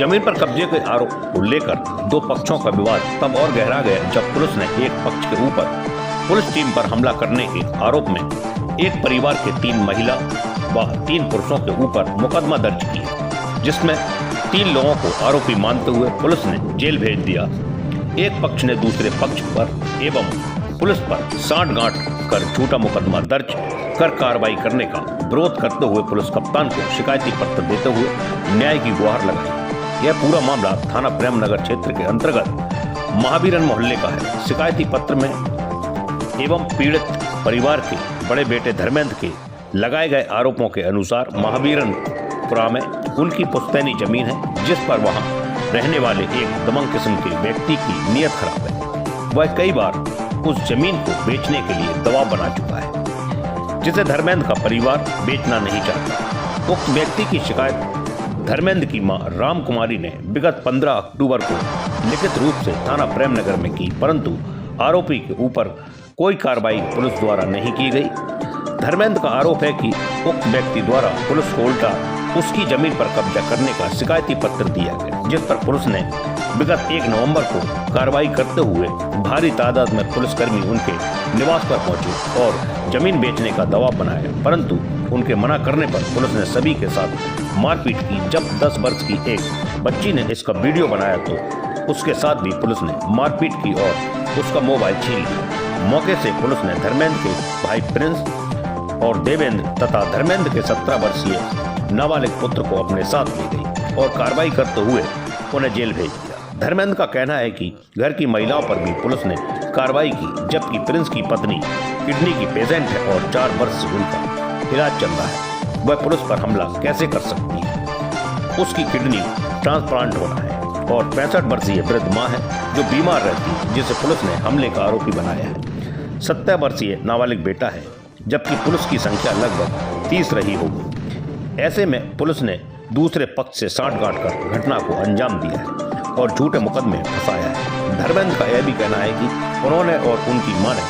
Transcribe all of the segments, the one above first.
जमीन पर कब्जे के आरोप को लेकर दो पक्षों का विवाद तब और गहरा गया जब पुलिस ने एक पक्ष के ऊपर पुलिस टीम पर हमला करने के आरोप में एक परिवार के 3 महिला व 3 पुरुषों के ऊपर मुकदमा दर्ज किया, जिसमें 3 लोगों को आरोपी मानते हुए पुलिस ने जेल भेज दिया। एक पक्ष ने दूसरे पक्ष पर एवं पुलिस पर सांठ-गांठ कर झूठा मुकदमा दर्ज कर कार्रवाई करने का विरोध करते हुए पुलिस कप्तान को शिकायती पत्र देते हुए न्याय की गुहार लगाई। यह पूरा मामला थाना प्रेमनगर क्षेत्र के अंतर्गत महावीरन मोहल्ले का है। शिकायती पत्र में एवं पीड़ित परिवार के बड़े बेटे धर्मेंद्र के लगाए गए आरोपों के अनुसार महावीरनपुरा में उनकी पुश्तैनी जमीन है, जिस पर वहां रहने वाले एक दबंग किस्म के व्यक्ति की नीयत खराब है। वह कई बार उस जमीन को बेचने के लिए दबाव बना चुका है, जिसे धर्मेंद्र का परिवार बेचना नहीं चाहता। उक्त व्यक्ति की शिकायत धर्मेंद्र की मां राम कुमारी ने विगत 15 अक्टूबर को लिखित रूप से थाना प्रेमनगर में की, परंतु आरोपी के ऊपर कोई कार्रवाई पुलिस द्वारा नहीं की गई। धर्मेंद्र का आरोप है कि उक्त व्यक्ति द्वारा पुलिस को उल्टा उसकी जमीन पर कब्जा करने का शिकायती पत्र दिया गया, जिस पर पुलिस ने विगत 1 नवंबर को कार्रवाई करते हुए भारी तादाद में पुलिसकर्मी उनके निवास पर पहुंचे और जमीन बेचने का दबाव बनाया, परंतु उनके मना करने पर पुलिस ने सभी के साथ मारपीट की। जब 10 वर्ष की एक बच्ची ने इसका वीडियो बनाया तो उसके साथ भी पुलिस ने मारपीट की और उसका मोबाइल छीन लिया। मौके से पुलिस ने धर्मेंद्र के भाई प्रिंस और देवेंद्र तथा धर्मेंद्र के 17 वर्षीय नाबालिग पुत्र को अपने साथ ले गई और कार्रवाई करते हुए उन्हें जेल भेज दिया। धर्मेंद्र का कहना है कि घर की महिलाओं पर भी पुलिस ने कार्रवाई की, जबकि प्रिंस की पत्नी किडनी की पेशेंट है और 4 वर्ष से उनका इलाज चल रहा है। वह पुलिस पर हमला कैसे कर सकती है? उसकी किडनी ट्रांसप्लांट होना है और 65 वर्षीय वृद्ध मां है जो बीमार रहती है, जिसे पुलिस ने हमले का आरोपी बनाया है। 17 वर्षीय नाबालिग बेटा है, जबकि पुलिस की संख्या लगभग 30 रही होगी। ऐसे में पुलिस ने दूसरे पक्ष से सांठ-गांठ कर घटना को अंजाम दिया है और झूठे मुकदमे फंसाया है। धर्मेंद्र का यह भी कहना है कि उन्होंने और उनकी मां ने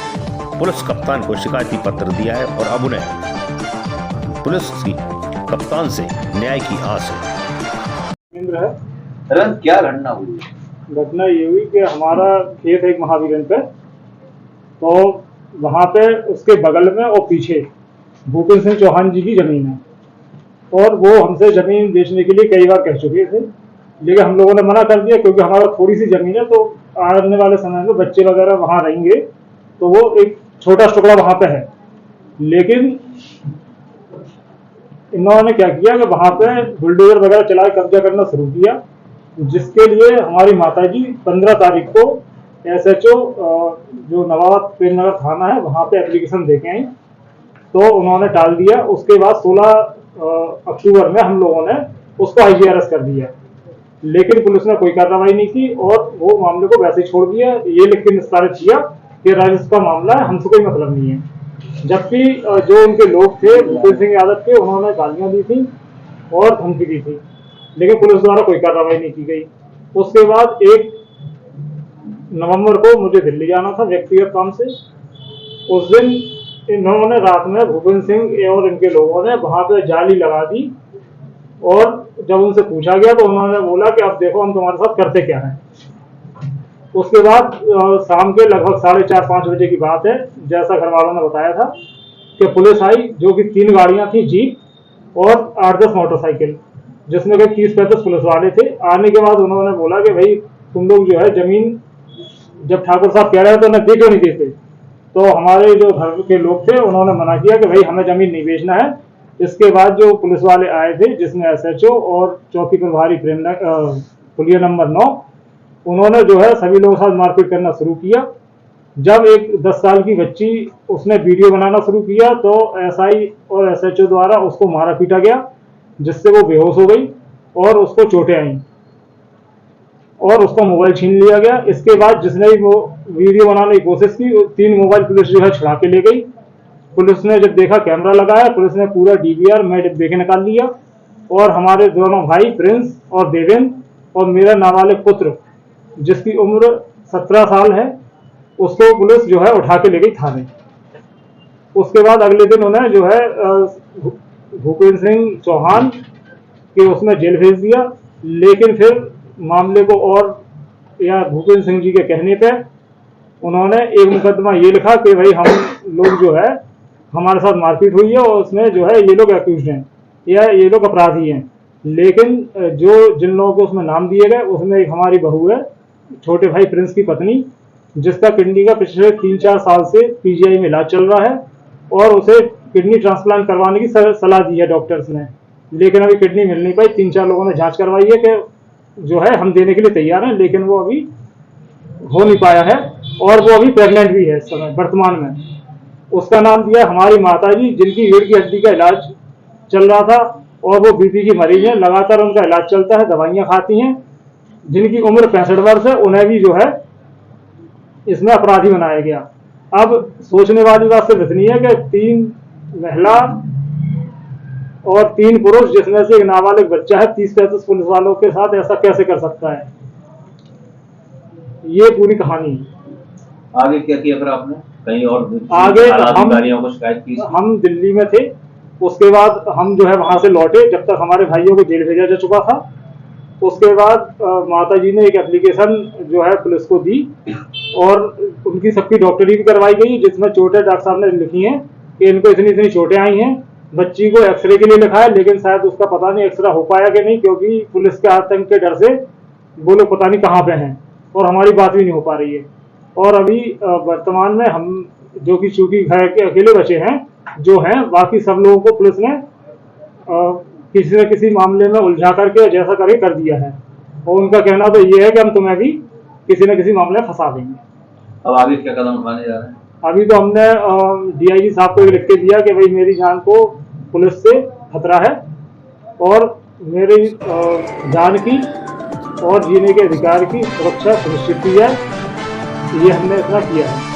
पुलिस कप्तान को शिकायती पत्र दिया है और अब उन्हें पुलिस की कप्तान से न्याय की आस है। क्या घटना हुई? घटना ये हुई कि हमारा खेत है एक महावीरन पे, तो वहाँ पे उसके बगल में और पीछे भूपेंद्र सिंह चौहान जी की जमीन है और वो हमसे जमीन बेचने के लिए कई बार कह चुके थे, लेकिन हम लोगों ने मना कर दिया क्योंकि हमारा थोड़ी सी जमीन है, तो आने वाले समय में बच्चे वगैरह वहाँ रहेंगे तो वो एक छोटा टुकड़ा वहाँ पे है। लेकिन इन्होंने क्या किया कि वहाँ पे बुलडोजर वगैरह चला के कब्जा करना शुरू किया, जिसके लिए हमारी माताजी 15 तारीख को SHO जो नवाबाद प्रेमनगर थाना है वहाँ पे एप्लीकेशन देके आई, तो उन्होंने टाल दिया। उसके बाद 16 अक्टूबर में हम लोगों ने उसको IGRS कर दिया, लेकिन पुलिस ने कोई कार्रवाई नहीं की और वो मामले को वैसे ही छोड़ दिया। ये लिख के निस्तारित किया कि राजस्व का मामला है, हमसे कोई मतलब नहीं है। जबकि जो उनके लोग थे भूपेंद्र सिंह यादव के, उन्होंने गालियां दी थी और धमकी दी थी, लेकिन पुलिस द्वारा कोई कार्रवाई नहीं की गई। उसके बाद 1 नवंबर को मुझे दिल्ली जाना था व्यक्तिगत काम से। उस दिन इन्होंने रात में भूपेंद्र सिंह और इनके लोगों ने वहां पे जाली लगा दी और जब उनसे पूछा गया तो उन्होंने बोला कि अब देखो हम तुम्हारे साथ करते क्या है। उसके बाद शाम के लगभग 4:30-5 बजे की बात है, जैसा घर वालों ने बताया था कि पुलिस आई, जो कि 3 गाड़ियां थी, जीप और 8-10 मोटरसाइकिल, जिसमें करीब 30-35 पुलिस वाले थे। आने के बाद उन्होंने बोला कि भाई तुम लोग जो है जमीन जब ठाकुर साहब कह रहे थे उन्हें दे क्यों नहीं देते? तो हमारे जो घर के लोग थे उन्होंने मना किया कि भाई हमें जमीन नहीं बेचना है। इसके बाद जो पुलिस वाले आए थे, जिसमें SHO और चौकी प्रभारी पुलिया नंबर 9, उन्होंने जो है सभी लोगों के साथ मारपीट करना शुरू किया। जब एक 10 साल की बच्ची उसने वीडियो बनाना शुरू किया तो SI और SHO द्वारा उसको मारा पीटा गया, जिससे वो बेहोश हो गई और उसको चोटें आई और उसका मोबाइल छीन लिया गया। इसके बाद जिसने भी वो वीडियो बनाने की कोशिश की, 3 मोबाइल पुलिस जो है छुड़ा के ले गई। पुलिस ने जब देखा कैमरा लगाया, पुलिस ने पूरा DVR में डिब्बे के निकाल लिया और हमारे दोनों भाई प्रिंस और देवेंद्र और मेरा नाबालिग पुत्र जिसकी उम्र 17 साल है, उसको पुलिस जो है उठा के ले गई थाने। उसके बाद अगले दिन उन्हें जो है भूपेंद्र सिंह चौहान के उसमें जेल भेज दिया लेकिन फिर मामले को और या भूपेंद्र सिंह जी के कहने पे उन्होंने एक मुकदमा ये लिखा कि भाई हम लोग जो है हमारे साथ मारपीट हुई है और उसमें जो है ये लोग एक्यूज्ड हैं या ये लोग अपराधी हैं। लेकिन जो जिन लोगों को उसमें नाम दिए गए उसमें एक हमारी बहू है, छोटे भाई प्रिंस की पत्नी, जिसका किडनी का पिछले 3-4 साल से पीजीआई में इलाज चल रहा है और उसे किडनी ट्रांसप्लांट करवाने की सलाह दी है डॉक्टर्स ने, लेकिन अभी किडनी मिल नहीं पाई। 3-4 लोगों ने जांच करवाई है कि जो है हम देने के लिए तैयार हैं, लेकिन वो अभी हो नहीं पाया है और वो अभी प्रेग्नेंट भी है इस समय वर्तमान में। उसका नाम दिया हमारी माताजी, जिनकी रीढ़ की हड्डी का इलाज चल रहा था और वो बीपी की मरीज है, लगातार उनका इलाज चलता है, दवाइयां खाती हैं, जिनकी उम्र 65 वर्ष है, उन्हें भी जो है इसमें अपराधी बनाया गया। अब सोचने वाली बात सिर्फ इतनी है कि 3 महिला और 3 पुरुष, जिसमें से एक नाबालिग बच्चा है, 30-35 पुलिस वालों के साथ ऐसा कैसे कर सकता है? ये पूरी कहानी है। आगे क्या किया फिर आपने? कहीं और आगे अधिकारियों को शिकायत की? हम दिल्ली में थे, उसके बाद हम जो है वहां से लौटे जब तक हमारे भाइयों को जेल भेजा जा चुका था। उसके बाद माता जी ने एक एप्लीकेशन जो है पुलिस को दी और उनकी सबकी डॉक्टरी भी करवाई गई, जिसमें चोटें डॉक्टर साहब ने लिखी हैं कि इनको इतनी इतनी चोटें आई हैं। बच्ची को एक्सरे के लिए लिखा है, लेकिन शायद उसका पता नहीं एक्सरे हो पाया कि नहीं, क्योंकि पुलिस के आतंक के डर से वो लोग पता नहीं कहाँ पे हैं और हमारी बात भी नहीं हो पा रही है। और अभी वर्तमान में हम जो कि चूंकि घर के अकेले बचे हैं जो हैं, बाकी सब लोगों को पुलिस ने किसी न किसी मामले में उलझा करके जैसा करके कर दिया है और उनका कहना तो ये है कि हम तुम्हें भी किसी न किसी मामले में फंसा देंगे। अब आगे क्या कदम उठाने जा रहे हैं? अभी तो हमने डीआईजी साहब को लिख के दिया कि भाई मेरी जान को पुलिस से खतरा है और मेरी जान की और जीने के अधिकार की सुरक्षा सुनिश्चित की जाए, ये हमने इतना किया है।